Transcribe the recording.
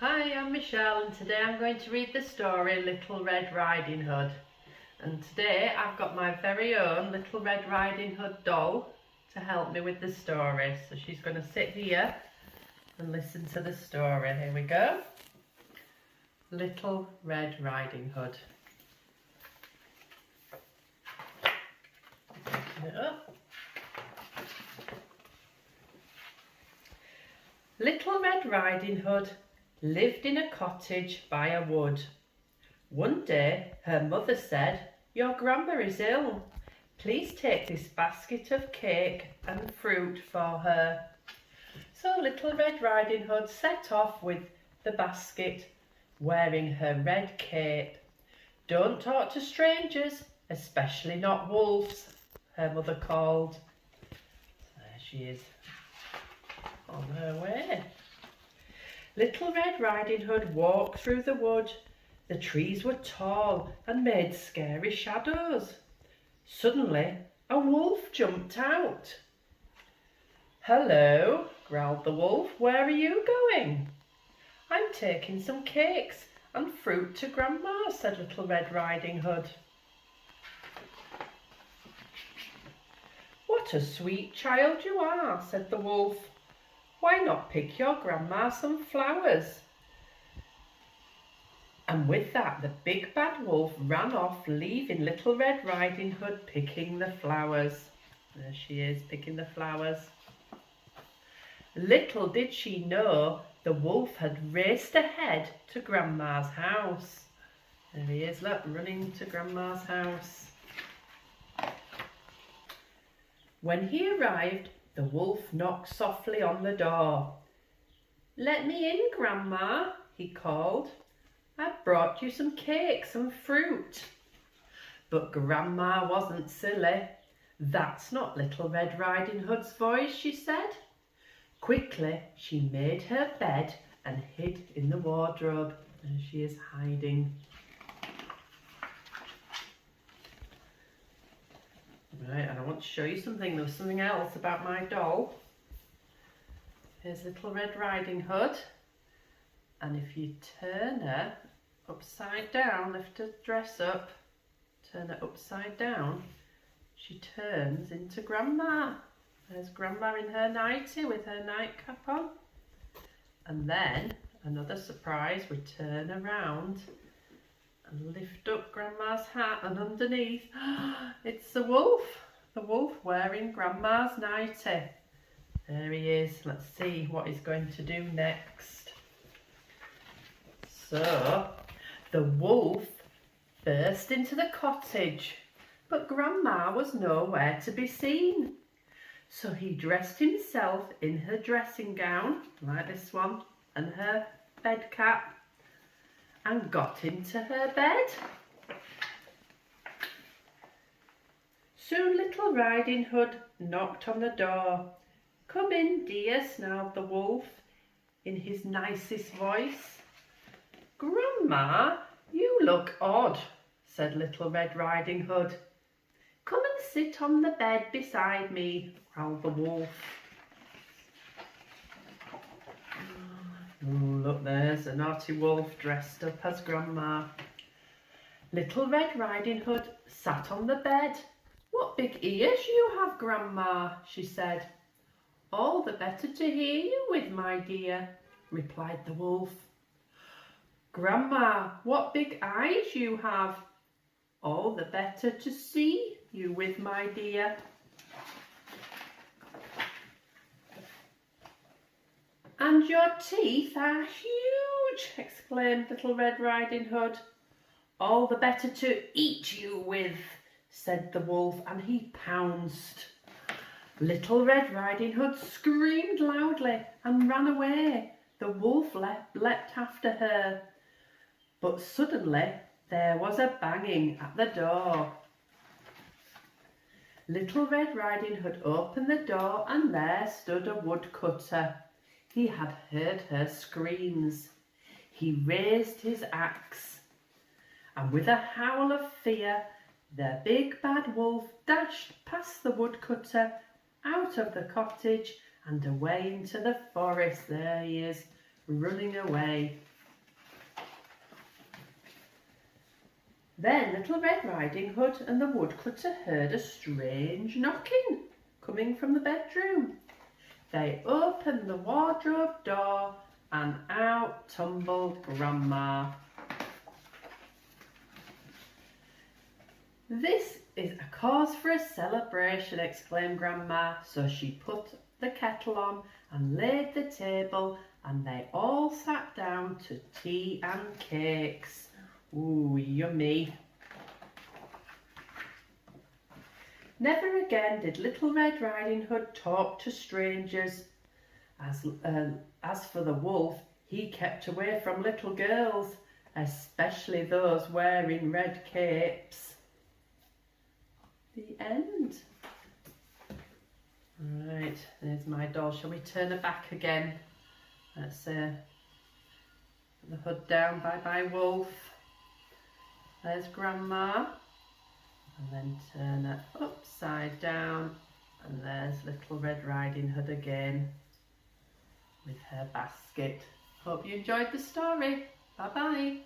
Hi, I'm Michelle and today I'm going to read the story Little Red Riding Hood. And today I've got my very own Little Red Riding Hood doll to help me with the story. So she's going to sit here and listen to the story. Here we go. Little Red Riding Hood. Open it up. Little Red Riding Hood lived in a cottage by a wood. One day her mother said, "Your grandma is ill. Please take this basket of cake and fruit for her." So Little Red Riding Hood set off with the basket, wearing her red cape. "Don't talk to strangers, especially not wolves," her mother called. There she is, on her way. Little Red Riding Hood walked through the wood. The trees were tall and made scary shadows. Suddenly, a wolf jumped out. "Hello," growled the wolf. "Where are you going?" "I'm taking some cakes and fruit to Grandma," said Little Red Riding Hood. "What a sweet child you are," said the wolf. "Why not pick your grandma some flowers?" And with that, the big bad wolf ran off, leaving Little Red Riding Hood picking the flowers. There she is, picking the flowers. Little did she know the wolf had raced ahead to Grandma's house. There he is, look, running to Grandma's house. When he arrived, the wolf knocked softly on the door. "Let me in, Grandma," he called. "I've brought you some cakes and fruit." But Grandma wasn't silly. "That's not Little Red Riding Hood's voice," she said. Quickly, she made her bed and hid in the wardrobe. There she is, hiding. Right, and I want to show you something. There was something else about my doll. Here's Little Red Riding Hood. And if you turn her upside down, lift her dress up, turn her upside down, she turns into Grandma. There's Grandma in her nightie with her nightcap on. And then, another surprise, we turn around and lift up Grandma's hat, and underneath, it's the wolf wearing Grandma's nightie. There he is. Let's see what he's going to do next. So, the wolf burst into the cottage, but Grandma was nowhere to be seen. So he dressed himself in her dressing gown, like this one, and her bed cap, and got into her bed. Soon Little Riding Hood knocked on the door. "Come in, dear," snarled the wolf in his nicest voice. "Grandma, you look odd," said Little Red Riding Hood. "Come and sit on the bed beside me," growled the wolf. Oh, look, there's a naughty wolf dressed up as Grandma. Little Red Riding Hood sat on the bed. "What big ears you have, Grandma," she said. "All the better to hear you with, my dear," replied the wolf. "Grandma, what big eyes you have." "All the better to see you with, my dear." "And your teeth are huge," exclaimed Little Red Riding Hood. "All the better to eat you with," said the wolf, and he pounced. Little Red Riding Hood screamed loudly and ran away. The wolf leapt after her. But suddenly there was a banging at the door. Little Red Riding Hood opened the door, and there stood a woodcutter. He had heard her screams. He raised his axe, and with a howl of fear, the big bad wolf dashed past the woodcutter, out of the cottage and away into the forest. There he is, running away. Then Little Red Riding Hood and the woodcutter heard a strange knocking coming from the bedroom. They opened the wardrobe door and out tumbled Grandma. "This is a cause for a celebration," exclaimed Grandma. So she put the kettle on and laid the table, and they all sat down to tea and cakes. Ooh, yummy. Never again did Little Red Riding Hood talk to strangers. As for the wolf, he kept away from little girls, especially those wearing red capes. The end. Right, there's my doll. Shall we turn her back again? Let's put the hood down. Bye bye, wolf. There's Grandma. And then turn her upside down. And there's Little Red Riding Hood again with her basket. Hope you enjoyed the story. Bye bye.